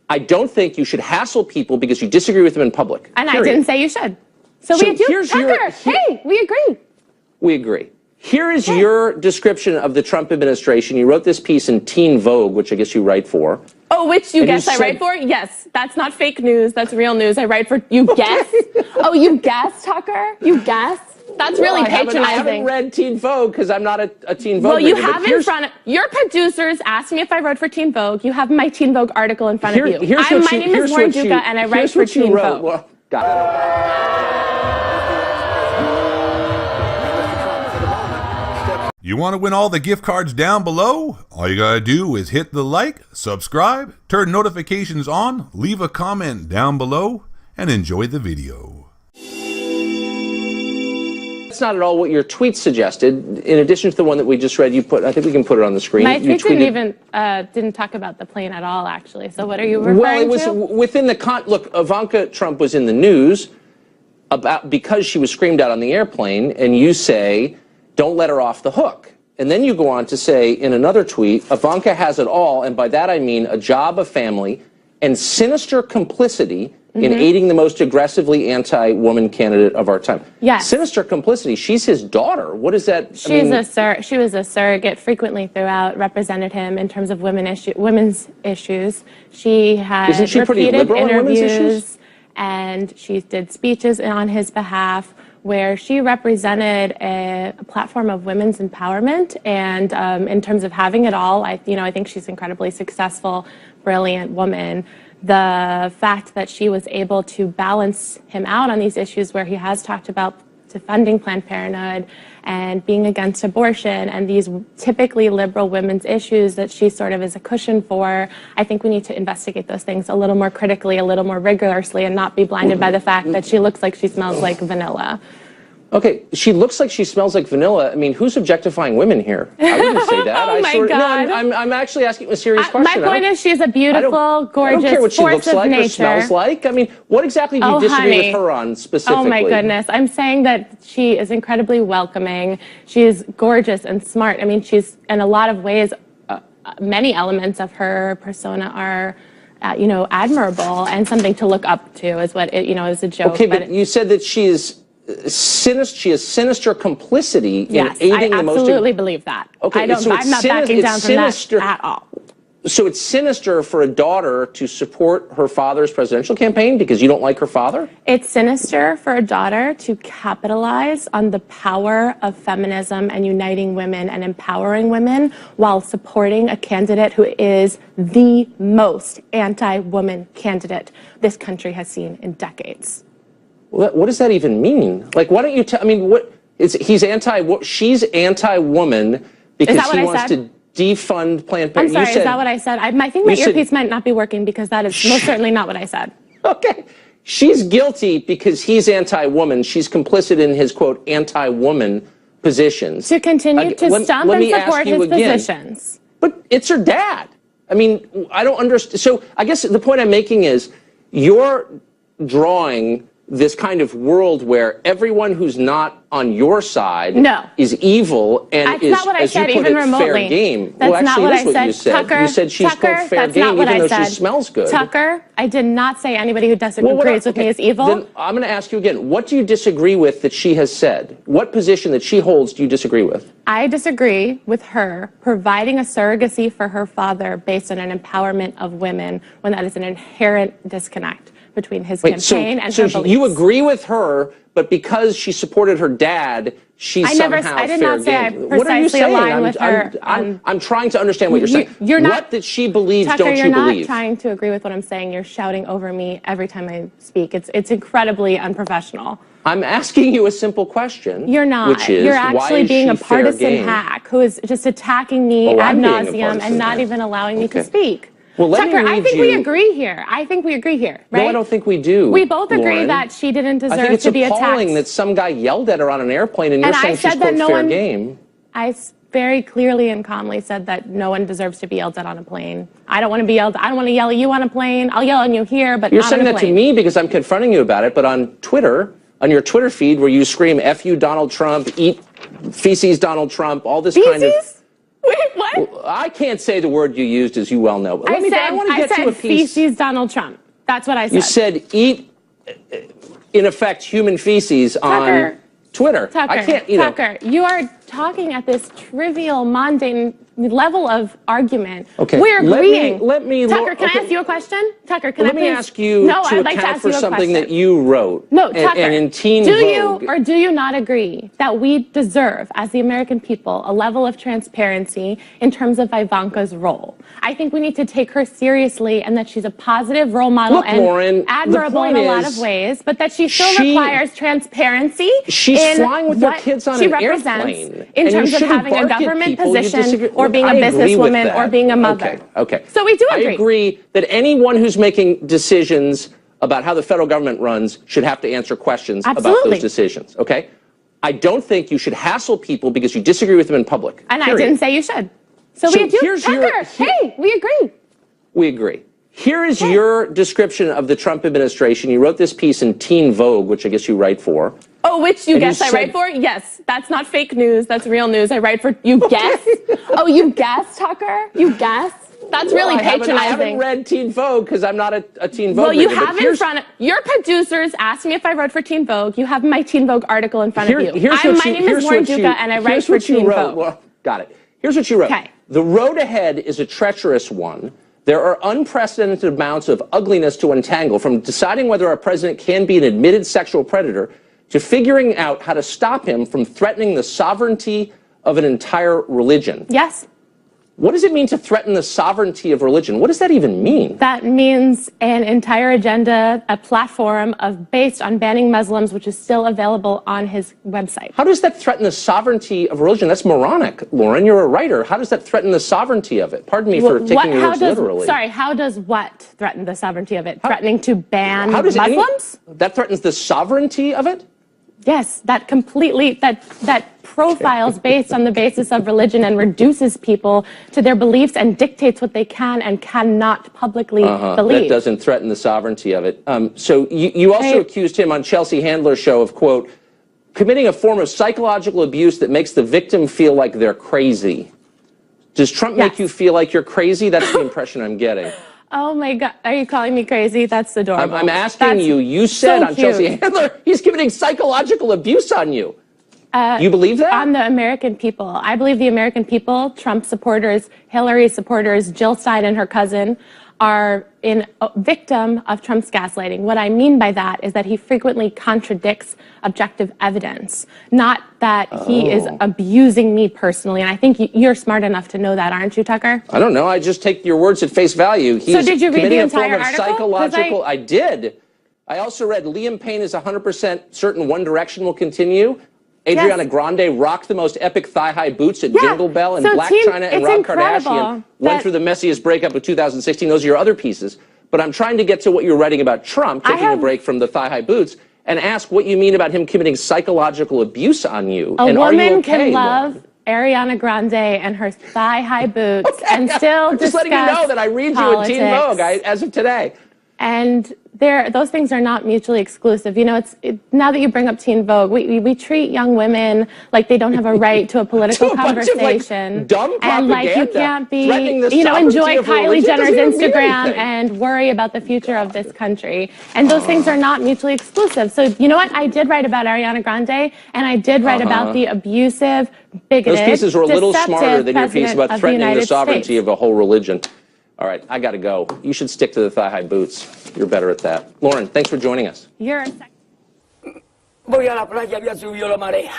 I don't think you should hassle people because you disagree with them in public. And period. I didn't say you should. So we do. Tucker, hey, we agree. We agree. Here is your description of the Trump administration. You wrote this piece in Teen Vogue, which I guess you write for. Oh, which you guess I write for? Yes, that's not fake news. That's real news. I write for, you guess? Oh, you guess, Tucker? You guess? That's really patronizing. I haven't read Teen Vogue because I'm not a Teen Vogue reader. Well, you have in front of your producers asked me if I wrote for Teen Vogue. You have my Teen Vogue article in front of you. My name is Lauren Duca, and I write for Teen Vogue. Well, got it. You want to win all the gift cards down below? All you gotta do is hit the like, subscribe, turn notifications on, leave a comment down below, and enjoy the video. That's not at all what your tweet suggested. In addition to the one that we just read, you put, I think we can put it on the screen. My tweet didn't talk about the plane at all, actually. So what are you referring to? Well, it was within the look, Ivanka Trump was in the news because she was screamed at on the airplane, and you say, don't let her off the hook. And then you go on to say in another tweet, Ivanka has it all, and by that I mean a job, a family, and sinister complicity in aiding the most aggressively anti-woman candidate of our time. Yes. Sinister complicity. She's his daughter. What is that? She was a surrogate frequently throughout, represented him in terms of women's issues. She had repeated interviews, and she did speeches on his behalf where she represented a platform of women's empowerment. And in terms of having it all, I think she's an incredibly successful, brilliant woman. The fact that she was able to balance him out on these issues where he has talked about defunding Planned Parenthood and being against abortion and these typically liberal women's issues that she sort of is a cushion for, I think we need to investigate those things a little more critically, a little more rigorously, and not be blinded by the fact that she looks like she smells like vanilla. Okay, she looks like she smells like vanilla. I mean, who's objectifying women here? I wouldn't say that. Oh, my God. No, I'm actually asking a serious question. My point is she's a beautiful, gorgeous force of nature. I don't care what she looks like or smells like. I mean, what exactly do you disagree with her on specifically? Oh, my goodness. I'm saying that she is incredibly welcoming. She's gorgeous and smart. I mean, she's, in a lot of ways, many elements of her persona are admirable and something to look up to is what it, is a joke. Okay, but you said that she has sinister complicity in aiding the most. I absolutely believe that. Okay, I'm not backing down from that at all. So it's sinister for a daughter to support her father's presidential campaign because you don't like her father? It's sinister for a daughter to capitalize on the power of feminism and uniting women and empowering women while supporting a candidate who is the most anti-woman candidate this country has seen in decades. What does that even mean? Like, why don't you tell? I mean, she's anti-woman because he wants to defund Planned Parenthood. I'm sorry, is that what I said? I think my earpiece might not be working because that is most certainly not what I said. Okay. She's guilty because he's anti-woman. She's complicit in his, quote, anti-woman positions. To continue to stump and support his positions. But it's her dad. I mean, I don't understand. So I guess the point I'm making is you're drawing this kind of world where everyone who's not on your side is evil and is, as you put it, fair game. Well, actually, that's what you said. You said she's, quote, fair game even though she smells good. Tucker, I did not say anybody who disagrees with me is evil. Then I'm going to ask you again, what do you disagree with that she has said? What position that she holds do you disagree with? I disagree with her providing a surrogacy for her father based on an empowerment of women when that is an inherent disconnect between his campaign and her beliefs. So you agree with her, but because she supported her dad, she's somehow fair game. I did not say I precisely align with her. I'm trying to understand what you're saying. What that she believes, Tucker, don't you believe? You're not trying to agree with what I'm saying. You're shouting over me every time I speak. It's incredibly unprofessional. I'm asking you a simple question. You're not. Which is, you're actually being a partisan hack who is just attacking me ad nauseum and not even allowing me to speak. Well, Tucker, I think we agree here. I think we agree here, right? No, I don't think we do. We both agree that she didn't deserve to be attacked. I think it's appalling that some guy yelled at her on an airplane and you're saying she's, quote, fair game. I very clearly and calmly said that no one deserves to be yelled at on a plane. I don't want to be yelled at. I don't want to yell at you on a plane. I'll yell at you here, but not on a plane. You're saying that to me because I'm confronting you about it, but on Twitter, on your Twitter feed where you scream, F you, Donald Trump, eat feces, Donald Trump, all this kind of... Wait, what? Well, I can't say the word you used, as you well know. But I said feces Donald Trump. That's what I said. You said eat, in effect, human feces on Twitter. Tucker, I can't, Tucker, you are talking at this trivial, mundane level of argument. Okay. We're agreeing. Tucker, can I ask you a question? Tucker, can I please? Let me ask you to account for something that you wrote. No, Tucker. And in Teen do Vogue. you or do you not agree that we deserve, as the American people, a level of transparency in terms of Ivanka's role? I think we need to take her seriously and that she's a positive role model and Lauren, admirable in a lot of ways, but that she still requires transparency. She's flying with her kids on an airplane. In terms of having a government position or being a businesswoman or being a mother. Okay. So we do agree. I agree that anyone who's making decisions about how the federal government runs should have to answer questions about those decisions. Okay? I don't think you should hassle people because you disagree with them in public. And I didn't say you should. So we do. Tucker, hey, we agree. We agree. Here is your description of the Trump administration. You wrote this piece in Teen Vogue, which I guess you write for. Oh, which you guess I write for? Yes, that's not fake news. That's real news. I write for, you guess? Oh, you guess, Tucker? You guess? That's really patronizing. I haven't read Teen Vogue because I'm not a Teen Vogue reader. Well, you have in front of, your producers asked me if I wrote for Teen Vogue. You have my Teen Vogue article in front of you. My name is Lauren Duca and I write for Teen Vogue. Well, got it. Here's what you wrote. Okay. The road ahead is a treacherous one. There are unprecedented amounts of ugliness to untangle, from deciding whether our president can be an admitted sexual predator to figuring out how to stop him from threatening the sovereignty of an entire religion. Yes. What does it mean to threaten the sovereignty of religion? What does that even mean? That means an entire agenda, a platform based on banning Muslims, which is still available on his website. How does that threaten the sovereignty of religion? That's moronic, Lauren. You're a writer. How does that threaten the sovereignty of it? Pardon me for taking your words literally. Sorry, how does what threaten the sovereignty of it? Threatening to ban Muslims? That threatens the sovereignty of it? Yes, that completely, that profiles based on the basis of religion and reduces people to their beliefs and dictates what they can and cannot publicly believe. That doesn't threaten the sovereignty of it. So you also accused him on Chelsea Handler's show of, quote, committing a form of psychological abuse that makes the victim feel like they're crazy. Does Trump make you feel like you're crazy? That's the impression I'm getting. Oh my God, are you calling me crazy? That's adorable. I'm asking you. You said on Chelsea Handler, he's committing psychological abuse on you. You believe that? On the American people. I believe the American people, Trump supporters, Hillary supporters, Jill Stein and her cousin, are a victim of Trump's gaslighting. What I mean by that is that he frequently contradicts objective evidence, not that he is abusing me personally. And I think you're smart enough to know that, aren't you, Tucker? I don't know. I just take your words at face value. So did you read the entire article? Psychological. I did. I also read Liam Payne is 100% certain One Direction will continue. Adriana Grande rocked the most epic thigh-high boots at Jingle Bell, and Black China and Rob Kardashian went through the messiest breakup of 2016. Those are your other pieces. But I'm trying to get to what you're writing about Trump, taking a break from the thigh-high boots, and ask what you mean about him committing psychological abuse on you. A woman can love Ariana Grande and her thigh-high boots and still discuss just letting you know that I read you in Teen Vogue as of today. And those things are not mutually exclusive. You know, now that you bring up Teen Vogue, we treat young women like they don't have a right to a political conversation. Of, dumb propaganda, and like you can't be, enjoy Kylie Jenner's Instagram and worry about the future of this country. And those things are not mutually exclusive. So you know what? I did write about Ariana Grande, and I did write about the abusive, bigoted, those pieces were a little smarter than your piece about threatening the sovereignty of a whole religion. All right, I got to go. You should stick to the thigh-high boots. You're better at that. Lauren, thanks for joining us. You're a Voy a la playa, había subido la marea.